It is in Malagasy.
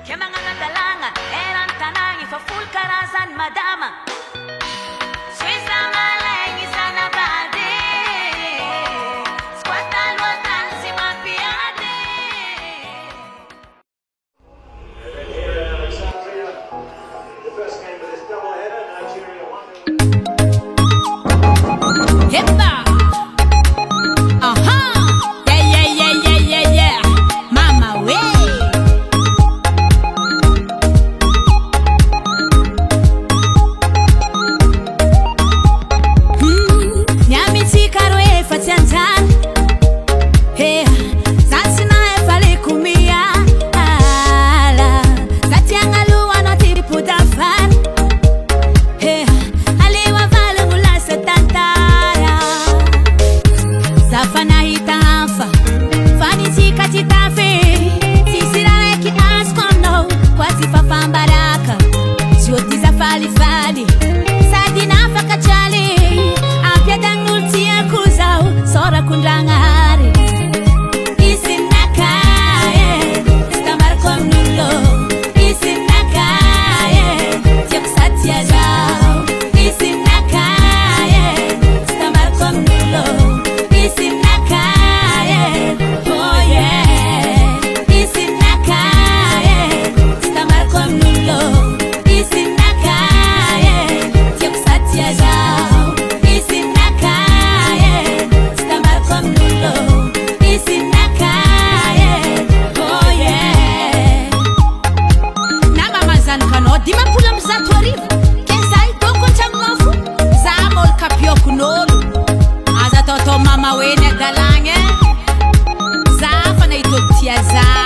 Kaya mga nadalanga eran tanang ifa-full karazan madama Swisa maleng isa na bade Squatan-watan si Mapiade And then here in Alexandria, the first game of this doubleheader, Nigeria won. Hippa! Yeah. Mama way! Nyamiti karo efa tiantan Hey, satsina efa likumia Ala, satiangalu wanotipu dafan Hey, aliwa vale mula setantara Safana hitafa, fani tika titafe Sisira eki askono, kwa zifa fambaraka Joti za fali Sadina fakachali Apya dangulti ya kuzau Sora kundanga hari Isinakaye Stamar kwa mnulo Isinakaye Tiyak satya zao Isinakaye Stamar kwa mnulo Isinakaye Oh yeah Isinakaye Stamar kwa mnulo Isinakaye Tiyak satya zao Isinakaye Stamar kwa mnulo Isinakaye Oh yeah Nama mazan kano Dima pula mzatu arivu Kenza idoko changofu Zamol kapyo kunolu Aza toto mama wene galange Zafa na itotia zao